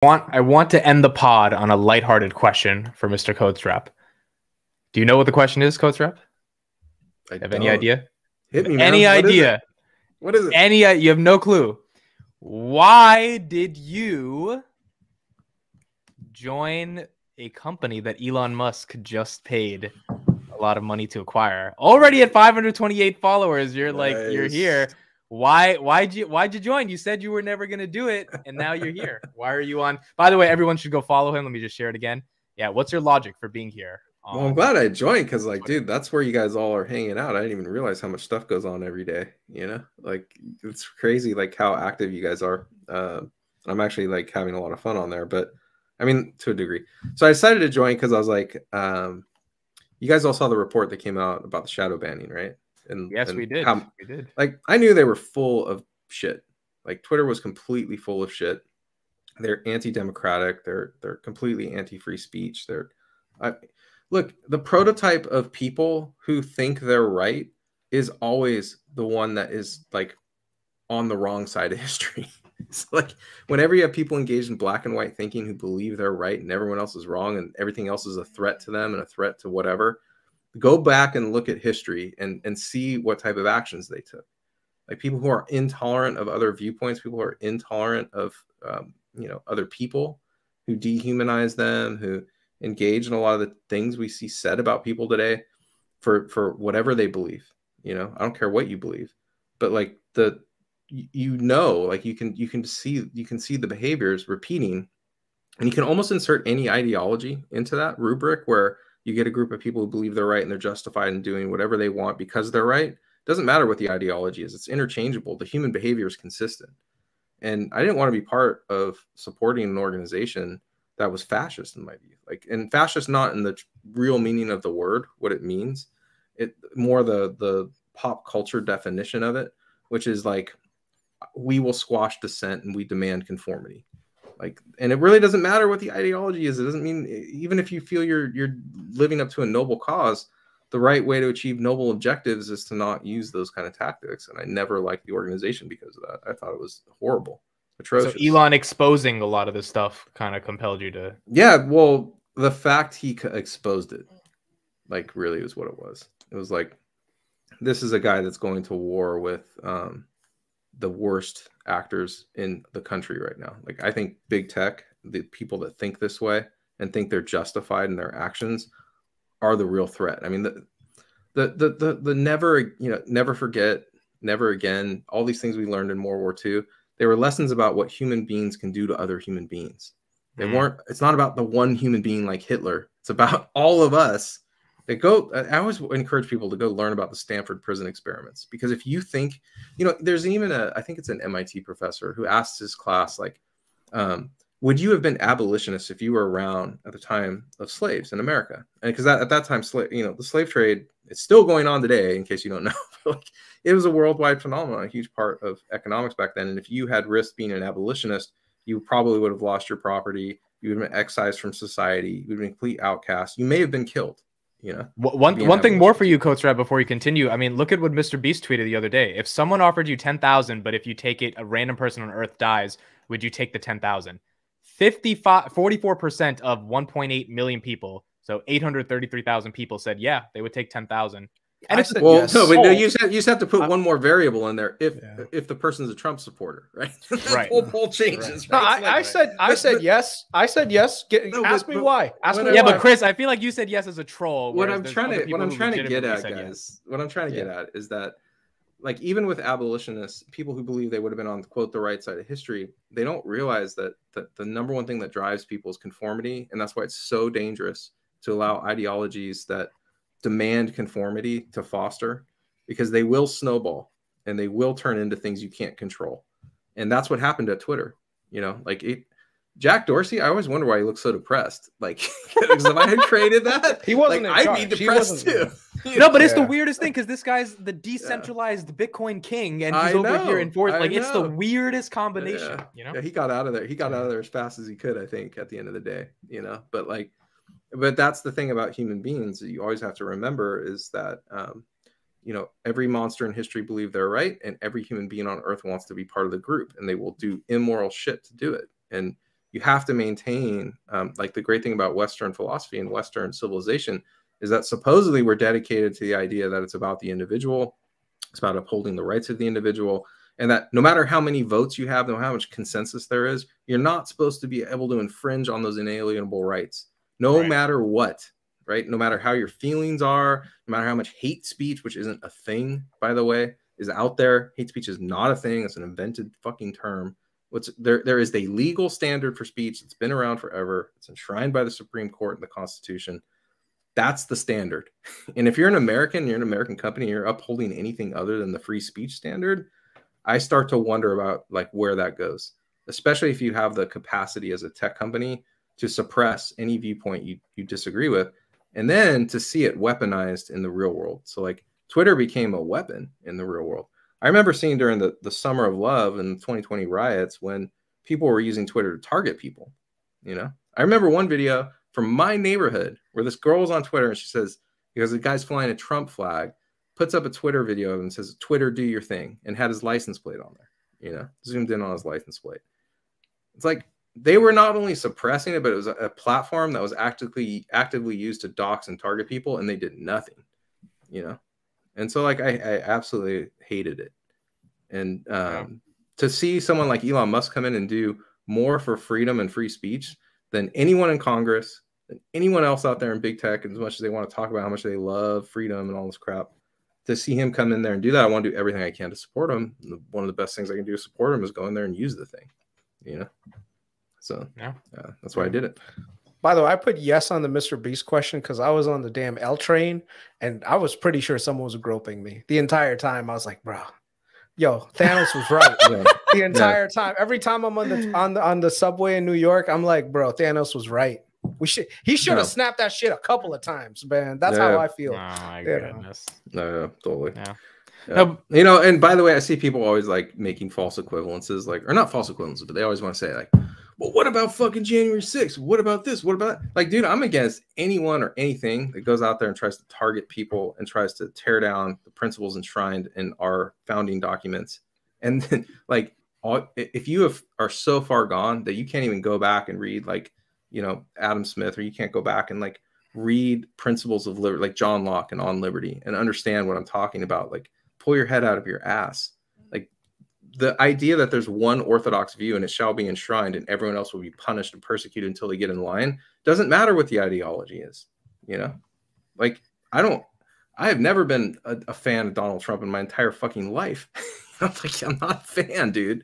I want to end the pod on a lighthearted question for Mr. Codestrap. Do you know what the question is, Codestrap? Have any idea? Hit me, man. Any idea? What is it? You have no clue. Why did you join a company that Elon Musk just paid a lot of money to acquire? Already at 528 followers, you're like, you're here. Why'd you join? You said you were never gonna do it, and now you're here. Why are you on? By the way, everyone should go follow him. Let me just share it again. Yeah, what's your logic for being here? Well, I'm glad I joined because, like, dude, that's where you guys all are hanging out. I didn't even realize how much stuff goes on every day. You know, like it's crazy, like how active you guys are. I'm actually like having a lot of fun on there, but I mean, to a degree. So I decided to join because I was like, you guys all saw the report that came out about the shadow banning, right? And yes, we did. We did. Like, I knew they were full of shit. Like, Twitter was completely full of shit. They're anti-democratic. They're completely anti-free speech. Look, the prototype of people who think they're right is always the one that is like on the wrong side of history. It's like whenever you have people engaged in black and white thinking who believe they're right and everyone else is wrong and everything else is a threat to them and a threat to whatever, go back and look at history and see what type of actions they took. Like people who are intolerant of other viewpoints, people who are intolerant of other people, who dehumanize them, who engage in a lot of the things we see said about people today for whatever they believe. I don't care what you believe, but like like you can see the behaviors repeating, and you can almost insert any ideology into that rubric where you get a group of people who believe they're right and they're justified in doing whatever they want because they're right. It doesn't matter what the ideology is. It's interchangeable. The human behavior is consistent. And I didn't want to be part of supporting an organization that was fascist in my view. Like, and fascist not in the real meaning of the word, what it means. It more the pop culture definition of it, which is like, we will squash dissent and we demand conformity. Like, and it really doesn't matter what the ideology is. It doesn't mean, even if you feel you're living up to a noble cause, the right way to achieve noble objectives is to not use those kind of tactics. And I never liked the organization because of that. I thought it was horrible, atrocious. So Elon exposing a lot of this stuff kind of compelled you to. Yeah, well, the fact he exposed it, like, really is what it was. It was like, this is a guy that's going to war with the worst actors in the country right now. Like, I think big tech, the people that think this way and think they're justified in their actions, are the real threat. I mean, the never forget, never again, all these things we learned in World War II, they were lessons about what human beings can do to other human beings. They weren't, it's not about the one human being like Hitler. It's about all of us. I always encourage people to go learn about the Stanford prison experiments, because if you think, there's even I think it's an MIT professor who asked his class, like, would you have been abolitionists if you were around at the time of slaves in America? And because at that time, the slave trade is still going on today, in case you don't know. Like, it was a worldwide phenomenon, a huge part of economics back then. And if you had risked being an abolitionist, you probably would have lost your property. You would have been excised from society. You would have been a complete outcast. You may have been killed. One thing more for you, Coach Red, before you continue. I mean, look at what Mr. Beast tweeted the other day. If someone offered you 10,000, but if you take it, a random person on Earth dies, would you take the 10,000? 44% of 1.8 million people, so 833,000 people said, yeah, they would take 10,000. And I said, well, yes. No, but you just have to put one more variable in there. If the person's a Trump supporter, right? Right. Whole poll changes. Yeah. Right? No, I said yes. I said yes. Ask me why. Ask me why. But Chris, I feel like you said yes as a troll. What I'm trying to get at, guys, what I'm trying to get at is that, like, even with abolitionists, people who believe they would have been on, quote, the right side of history, they don't realize that the number one thing that drives people is conformity. And that's why it's so dangerous to allow ideologies that demand conformity to foster, because they will snowball and they will turn into things you can't control. And that's what happened at Twitter. Jack Dorsey, I always wonder why he looks so depressed. Like, because if I had created that, he wasn't. Like, I'd be depressed too. No, but it's the weirdest thing, because this guy's the decentralized Bitcoin king, and he's over here enforced. Like, it's the weirdest combination. Yeah, he got out of there. He got out of there as fast as he could, I think, at the end of the day. But that's the thing about human beings that you always have to remember, is that every monster in history believed they're right, and every human being on Earth wants to be part of the group, and they will do immoral shit to do it. And you have to maintain, like the great thing about Western philosophy and Western civilization is that supposedly we're dedicated to the idea that it's about the individual. It's about upholding the rights of the individual. And that no matter how many votes you have, no matter how much consensus there is, you're not supposed to be able to infringe on those inalienable rights, no matter what, right? No matter how your feelings are, no matter how much hate speech, which isn't a thing, by the way, is out there. Hate speech is not a thing. It's an invented fucking term. There is a legal standard for speech. It's been around forever. It's enshrined by the Supreme Court and the Constitution. That's the standard. And if you're an American, you're an American company, you're upholding anything other than the free speech standard, I start to wonder about like where that goes, especially if you have the capacity as a tech company to suppress any viewpoint you disagree with, and then to see it weaponized in the real world. So like Twitter became a weapon in the real world. I remember seeing during the Summer of Love and 2020 riots when people were using Twitter to target people. You know, I remember one video from my neighborhood where this girl was on Twitter and she says, because the guy's flying a Trump flag, puts up a Twitter video of him and says, Twitter, do your thing, and had his license plate on there, you know, zoomed in on his license plate. It's like they were not only suppressing it, but it was a platform that was actively used to dox and target people, and they did nothing, you know? And so like I absolutely hated it. And to see someone like Elon Musk come in and do more for freedom and free speech than anyone in Congress, than anyone else out there in big tech, as much as they want to talk about how much they love freedom and all this crap, to see him come in there and do that, I want to do everything I can to support him. One of the best things I can do to support him is go in there and use the thing, you know? So yeah, that's why I did it. By the way, I put yes on the Mr. Beast question because I was on the damn L train and I was pretty sure someone was groping me the entire time. I was like, bro, yo, Thanos was right. The entire time. Every time I'm on the subway in New York, I'm like, bro, Thanos was right. He should have snapped that shit a couple of times, man. That's how I feel. Oh my goodness. No, totally. Yeah. No, you know, and by the way, I see people always like making false equivalences, like, or not false equivalences, but they always want to say like, well, what about fucking January 6th? What about this? What about like, dude, I'm against anyone or anything that goes out there and tries to target people and tries to tear down the principles enshrined in our founding documents. And then like, if you are so far gone that you can't even go back and read like, you know, Adam Smith, or you can't go back and like read Principles of Liberty, like John Locke and On Liberty, and understand what I'm talking about, like pull your head out of your ass. Like the idea that there's one orthodox view and it shall be enshrined and everyone else will be punished and persecuted until they get in line doesn't matter what the ideology is, you know? Like I have never been a fan of Donald Trump in my entire fucking life. I'm not a fan, dude.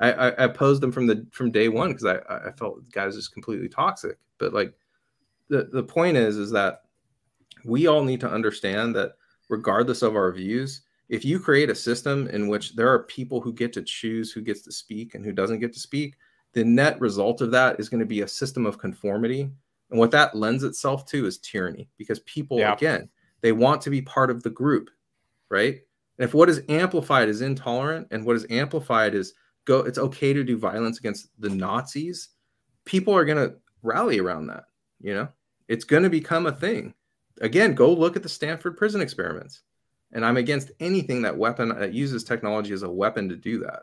I opposed him from day one because I felt the guy was just completely toxic. But like the point is that we all need to understand that regardless of our views, if you create a system in which there are people who get to choose who gets to speak and who doesn't get to speak, the net result of that is going to be a system of conformity. And what that lends itself to is tyranny, because people, again, they want to be part of the group, right? And if what is amplified is intolerant and what is amplified is it's okay to do violence against the Nazis, people are going to rally around that, you know? It's going to become a thing. Again, go look at the Stanford prison experiments. And I'm against anything that uses technology as a weapon to do that.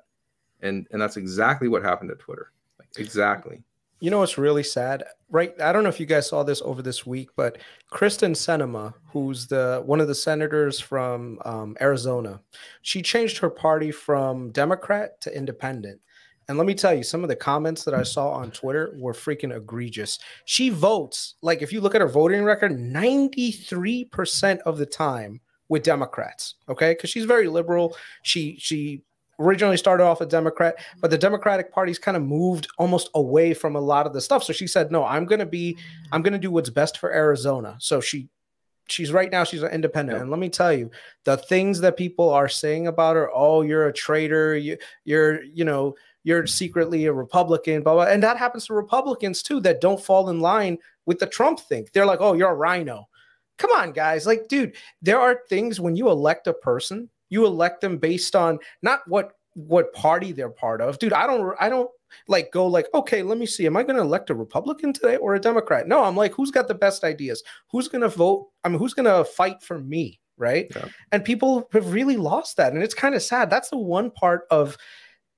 And that's exactly what happened at Twitter. Like, exactly. You know what's really sad, right? I don't know if you guys saw this over this week, but Kristen Sinema, who's one of the senators from Arizona, she changed her party from Democrat to Independent. And let me tell you, some of the comments that I saw on Twitter were freaking egregious. She votes, like if you look at her voting record, 93% of the time with Democrats, okay? Because she's very liberal. She originally started off a Democrat, but the Democratic Party's kind of moved almost away from a lot of the stuff. So she said, no, I'm going to do what's best for Arizona. So she's right now, she's an independent. Yep. And let me tell you, the things that people are saying about her, oh, you're a traitor, you're secretly a Republican, blah, blah. And that happens to Republicans too, that don't fall in line with the Trump thing. They're like, oh, you're a rhino. Come on, guys. Like, dude, there are things when you elect a person, you elect them based on not what party they're part of. Dude, I don't like go like, okay, let me see. Am I going to elect a Republican today or a Democrat? No, I'm like, who's got the best ideas? Who's going to vote? I mean, who's going to fight for me? Right. Yeah. And people have really lost that. And it's kind of sad. That's the one part of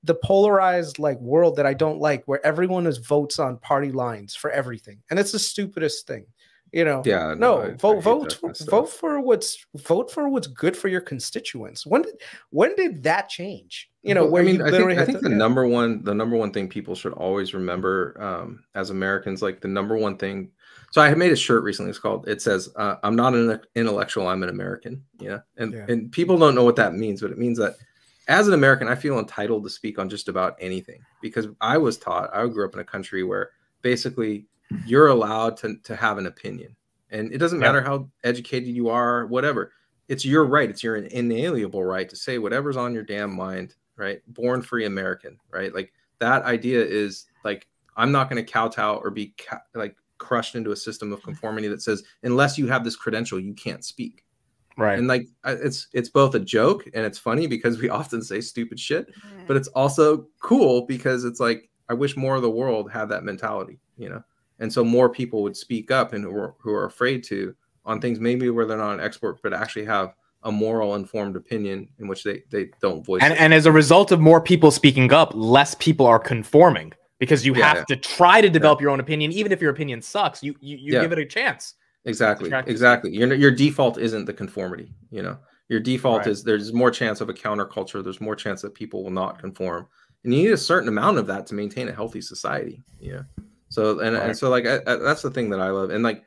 the polarized like world that I don't like, where everyone votes on party lines for everything, and it's the stupidest thing. You know, yeah, no, vote for what's good for your constituents. When did that change? You know, where I think the number one thing people should always remember as Americans, like the number one thing. So I made a shirt recently. It says, "I'm not an intellectual. I'm an American." Yeah, and people don't know what that means, but it means that as an American, I feel entitled to speak on just about anything, because I grew up in a country where basically you're allowed to have an opinion, and it doesn't matter how educated you are, whatever. It's your right. It's your inalienable right to say whatever's on your damn mind, right? Born free American, right? Like that idea is like, I'm not going to kowtow or be crushed into a system of conformity that says, unless you have this credential, you can't speak. Right. And like, it's both a joke and it's funny because we often say stupid shit, but it's also cool because it's like, I wish more of the world had that mentality, you know? And so more people would speak up and who are afraid to on things maybe where they're not an expert, but actually have a moral informed opinion in which they don't voice it. And as a result of more people speaking up, less people are conforming, because you have to try to develop your own opinion. Even if your opinion sucks, you give it a chance. Exactly. Your default isn't the conformity, you know. Your default is there's more chance of a counterculture. There's more chance that people will not conform. And you need a certain amount of that to maintain a healthy society, you know. So and so like that's the thing that I love. And like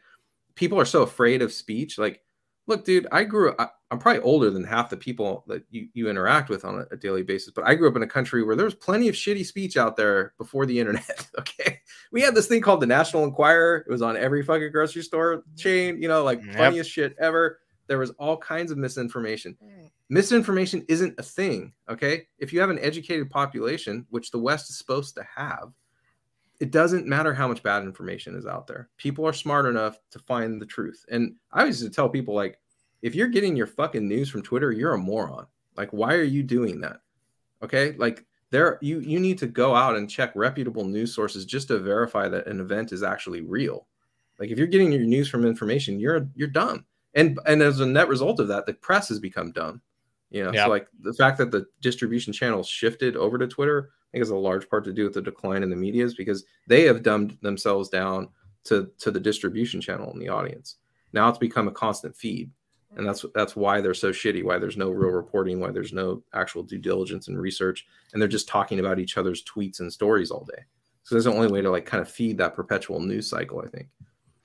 people are so afraid of speech. Like, look, dude, I'm probably older than half the people that you interact with on a daily basis, but I grew up in a country where there was plenty of shitty speech out there before the internet. Okay. We had this thing called the National Enquirer. It was on every fucking grocery store chain, you know, like funniest shit ever. There was all kinds of misinformation. Misinformation isn't a thing. Okay. If you have an educated population, which the West is supposed to have, it doesn't matter how much bad information is out there. People are smart enough to find the truth. And I used to tell people, like, if you're getting your fucking news from Twitter, you're a moron. Like, why are you doing that? Okay. Like you need to go out and check reputable news sources just to verify that an event is actually real. Like if you're getting your news from information, you're dumb. And as a net result of that, the press has become dumb. You know, so like the fact that the distribution channels shifted over to Twitter, I think has a large part to do with the decline in the medias, because they have dumbed themselves down to the distribution channel and the audience. Now it's become a constant feed. And that's why they're so shitty, why there's no real reporting, why there's no actual due diligence and research. And they're just talking about each other's tweets and stories all day. So there's the only way to like kind of feed that perpetual news cycle, I think.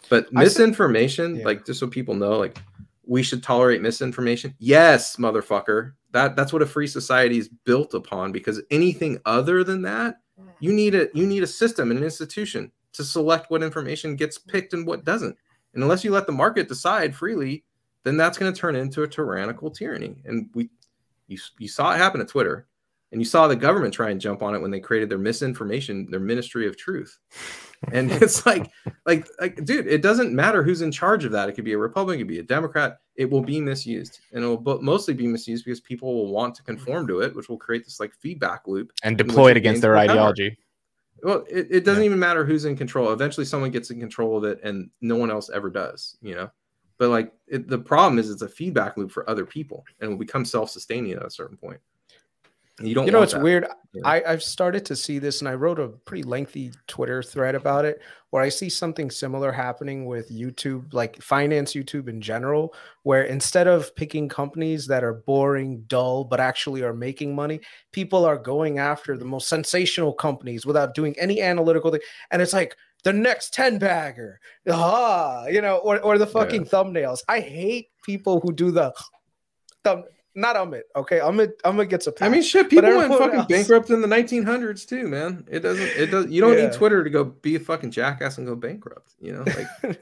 But misinformation, like just so people know, like we should tolerate misinformation. Yes, motherfucker. That's what a free society is built upon, because anything other than that, you need a system and an institution to select what information gets picked and what doesn't. And unless you let the market decide freely, then that's going to turn into a tyrannical tyranny. And you saw it happen at Twitter, and you saw the government try and jump on it when they created their misinformation, their Ministry of Truth. And it's like, dude, it doesn't matter who's in charge of that. It could be a Republican, it could be a Democrat. It will be misused, and it will mostly be misused because people will want to conform to it, which will create this like feedback loop and deploy it against their ideology. Well, it doesn't even matter who's in control. Eventually someone gets in control of it and no one else ever does, you know? But like the problem is it's a feedback loop for other people, and will become self-sustaining at a certain point. You don't. You know, it's weird. Yeah. I've started to see this, and I wrote a pretty lengthy Twitter thread about it, where I see something similar happening with YouTube, like finance YouTube in general, where instead of picking companies that are boring, dull, but actually are making money, people are going after the most sensational companies without doing any analytical thing. And it's like the next 10-bagger, you know, or the fucking thumbnails. I hate people who do the thumb. Not Amit, okay. Amit gets a pass. I mean, shit. People went fucking bankrupt in the 1900s too, man. It does. You don't need Twitter to go be a fucking jackass and go bankrupt. You know, like,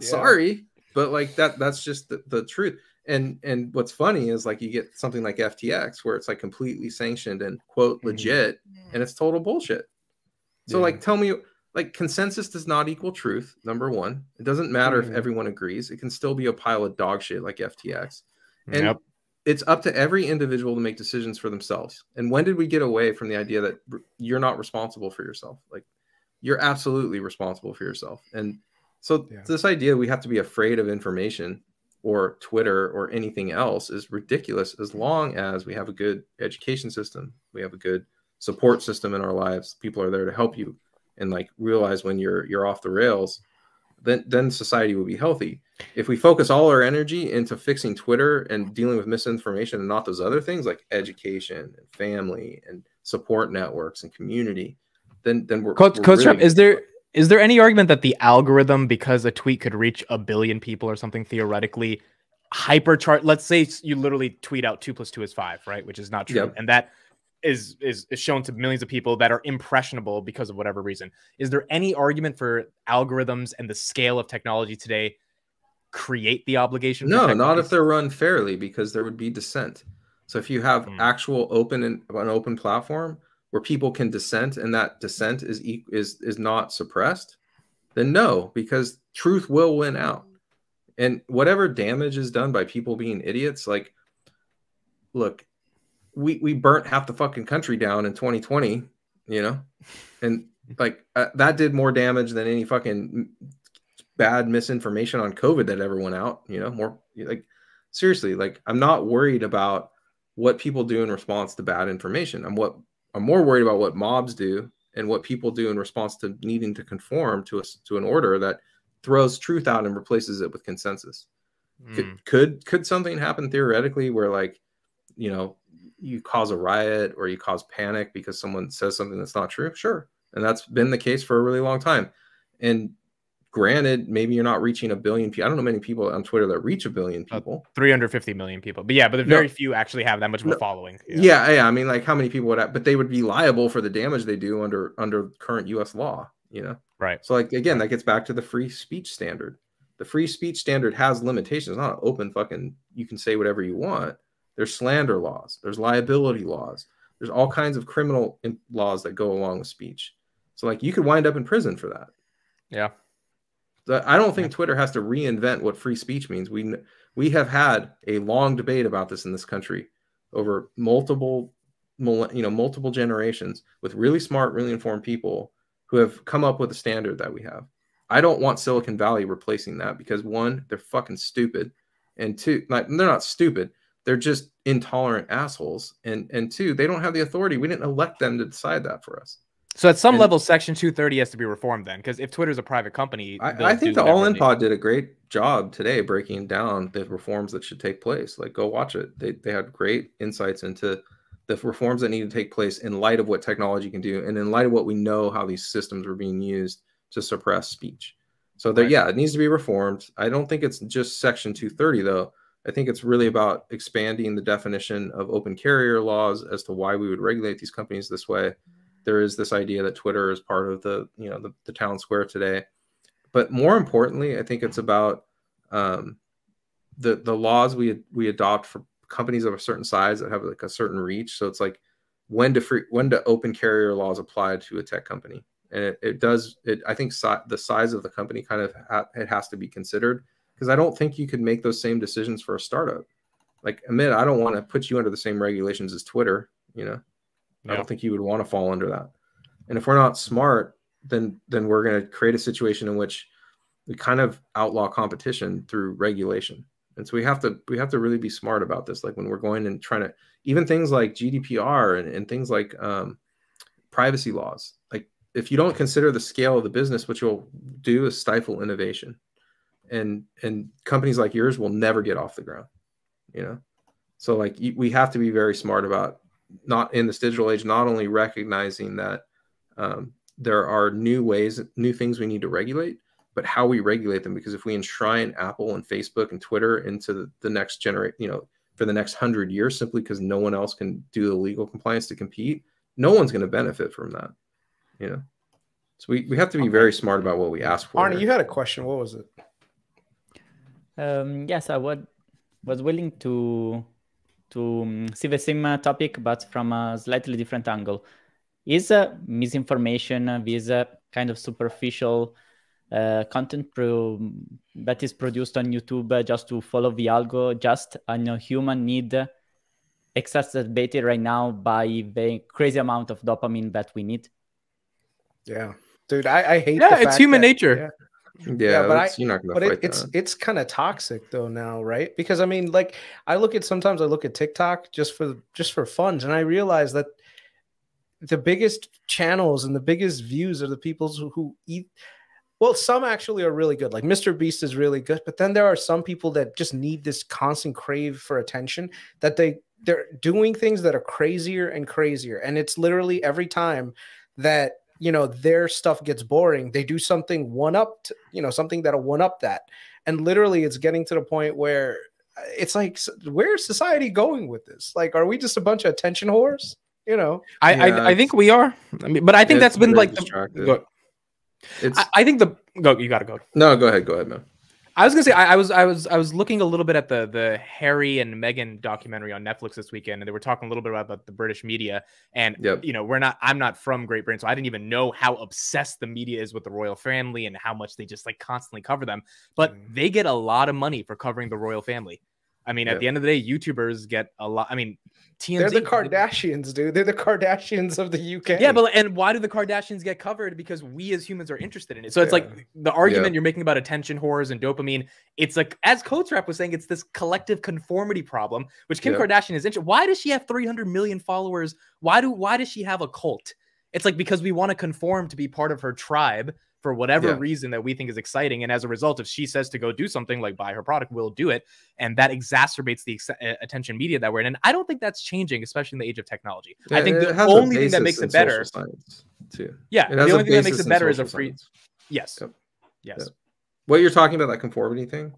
sorry, but like that's just the truth. And what's funny is like you get something like FTX where it's like completely sanctioned and quote legit, and it's total bullshit. So like, tell me, like consensus does not equal truth. Number one, it doesn't matter if everyone agrees. It can still be a pile of dog shit like FTX. And it's up to every individual to make decisions for themselves. And when did we get away from the idea that you're not responsible for yourself? Like, you're absolutely responsible for yourself. And so this idea we have to be afraid of information or Twitter or anything else is ridiculous, as long as we have a good education system, we have a good support system in our lives. People are there to help you and like realize when you're off the rails, then society will be healthy. If we focus all our energy into fixing Twitter and dealing with misinformation and not those other things like education and family and support networks and community, then we're Coach really Trump, is there any argument that the algorithm, because a tweet could reach 1 billion people or something theoretically, hyperchart? Let's say you literally tweet out 2 + 2 is 5, right? Which is not true, Yep. and that is shown to millions of people that are impressionable because of whatever reason. Is there any argument for algorithms and the scale of technology today create the obligation? No, not if they're run fairly, because there would be dissent. So if you have actual an open platform where people can dissent and that dissent is not suppressed, then no, because truth will win out. And whatever damage is done by people being idiots, like, look, we burnt half the fucking country down in 2020, you know, and like that did more damage than any fucking bad misinformation on COVID that ever went out, you know, more like seriously, like I'm not worried about what people do in response to bad information. I'm more worried about what mobs do and what people do in response to needing to conform to an order that throws truth out and replaces it with consensus. Could something happen theoretically where, like, you know, you cause a riot or you cause panic because someone says something that's not true? Sure. And that's been the case for a really long time. And granted, maybe you're not reaching 1 billion people. I don't know many people on Twitter that reach 1 billion people. 350 million people. But yeah, but very few actually have that much of a following. Yeah. I mean, like, how many people would have, but they would be liable for the damage they do under current US law, you know? Right. So, like, again, that gets back to the free speech standard. The free speech standard has limitations. It's not an open fucking, you can say whatever you want. There's slander laws. There's liability laws. There's all kinds of criminal laws that go along with speech. So, like, you could wind up in prison for that. Yeah. I don't think Twitter has to reinvent what free speech means. We have had a long debate about this in this country over multiple generations with really smart, really informed people who have come up with a standard that we have. I don't want Silicon Valley replacing that because, one, they're fucking stupid, and two, like, they're not stupid. They're just intolerant assholes. And two, they don't have the authority. We didn't elect them to decide that for us. So at some level, Section 230 has to be reformed then, because if Twitter's a private company, I think the All In Pod did a great job today breaking down the reforms that should take place. Like, go watch it. They had great insights into the reforms that need to take place in light of what technology can do and in light of what we know how these systems are being used to suppress speech. So that, yeah, it needs to be reformed. I don't think it's just Section 230, though. I think it's really about expanding the definition of open carrier laws as to why we would regulate these companies this way. There is this idea that Twitter is part of the town square today. But more importantly, I think it's about the laws we adopt for companies of a certain size that have like a certain reach. So it's like when do open carrier laws apply to a tech company? And I think the size of the company kind of it has to be considered, because I don't think you could make those same decisions for a startup. Like, Amit, I don't want to put you under the same regulations as Twitter, you know. I don't think you would want to fall under that. And if we're not smart, then we're going to create a situation in which we kind of outlaw competition through regulation. And so we have to really be smart about this. Like, when we're going and trying to, even things like GDPR and things like privacy laws, like, if you don't consider the scale of the business, what you'll do is stifle innovation. And companies like yours will never get off the ground, you know? So, like, we have to be very smart about, not in this digital age, not only recognizing that there are new things we need to regulate, but how we regulate them. Because if we enshrine Apple and Facebook and Twitter into the next generation, you know, for the next 100 years, simply because no one else can do the legal compliance to compete, no one's going to benefit from that, you know? So we have to be very smart about what we ask for. Arnie, you had a question. What was it? Yes, I was willing to see the same topic, but from a slightly different angle. Is misinformation, this kind of superficial content that is produced on YouTube just to follow the algo, just a human need exacerbated right now by the crazy amount of dopamine that we need? Yeah, dude, I hate. Yeah, it's human nature. Yeah, but you're not gonna fight that. It's kind of toxic though now, right? Because I mean, like, sometimes I look at TikTok just for fun, and I realize that the biggest channels and the biggest views are the people who eat. Well, some actually are really good. Like Mr. Beast is really good, but then there are some people that just need this constant crave for attention, that they're doing things that are crazier and crazier. And it's literally every time that, you know, their stuff gets boring, they do something something that'll one up that. And literally it's getting to the point where it's like, where's society going with this? Like, are we just a bunch of attention whores? You know, I think we are. I mean, but I think that's been like I think you gotta go. No, go ahead, man. I was gonna say I was looking a little bit at the Harry and Meghan documentary on Netflix this weekend, and they were talking a little bit about the British media. And you know, I'm not from Great Britain, so I didn't even know how obsessed the media is with the royal family and how much they just like constantly cover them. But they get a lot of money for covering the royal family. I mean, at the end of the day, YouTubers get a lot. I mean, TMZ, they're the Kardashians, dude. They're the Kardashians of the UK. Yeah, but and why do the Kardashians get covered? Because we as humans are interested in it. So it's like the argument you're making about attention whores and dopamine. It's like, as Coatrap was saying, it's this collective conformity problem, which Kim Kardashian is interested. Why does she have 300 million followers? Why does she have a cult? It's like, because we want to conform to be part of her tribe for whatever reason that we think is exciting. And as a result, if she says to go do something like buy her product, we'll do it. And that exacerbates the attention media that we're in. And I don't think that's changing, especially in the age of technology. I think the only thing that makes it better too. Yeah. The only thing that makes it better is a free. Yes. Yes. What you're talking about, that conformity thing,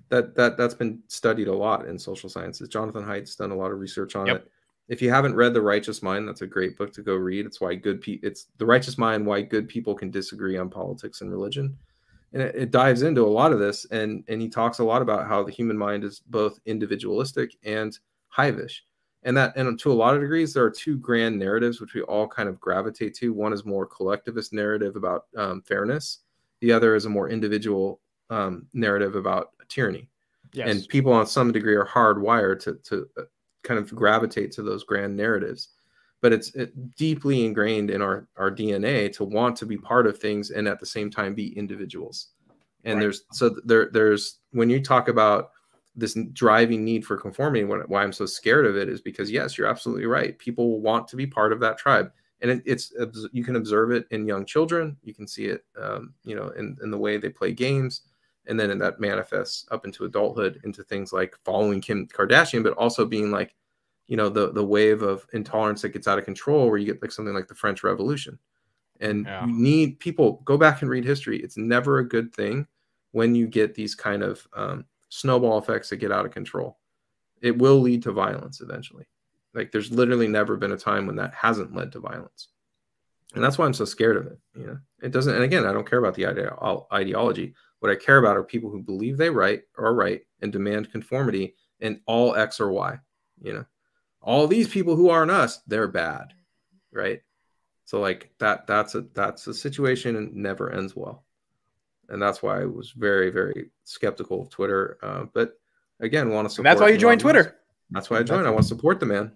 that's been studied a lot in social sciences. Jonathan Haidt's done a lot of research on it. If you haven't read The Righteous Mind, that's a great book to go read. It's why it's The Righteous Mind, why good people can disagree on politics and religion. And it dives into a lot of this. And he talks a lot about how the human mind is both individualistic and hivish. And to a lot of degrees, there are two grand narratives, which we all kind of gravitate to. One is more collectivist narrative about fairness. The other is a more individual narrative about tyranny. Yes. And people on some degree are hardwired to kind of gravitate to those grand narratives, but it's deeply ingrained in our DNA to want to be part of things and at the same time be individuals. And there's when you talk about this driving need for conformity, why I'm so scared of it is because, yes, you're absolutely right. People want to be part of that tribe, and you can observe it in young children. You can see it, in the way they play games. And then that manifests up into adulthood, into things like following Kim Kardashian, but also being like, the wave of intolerance that gets out of control, where you get like something like the French Revolution. And you need people, go back and read history. It's never a good thing when you get these kind of snowball effects that get out of control. It will lead to violence eventually. Like, there's literally never been a time when that hasn't led to violence. And that's why I'm so scared of it. It doesn't. And again, I don't care about the ideology. What I care about are people who believe are right and demand conformity in all X or Y. All these people who aren't us, they're bad, right? So like that's a situation and never ends well. And that's why I was very, very skeptical of Twitter. But again, want to support. And that's why you joined Twitter. That's why I joined. I want to support the man.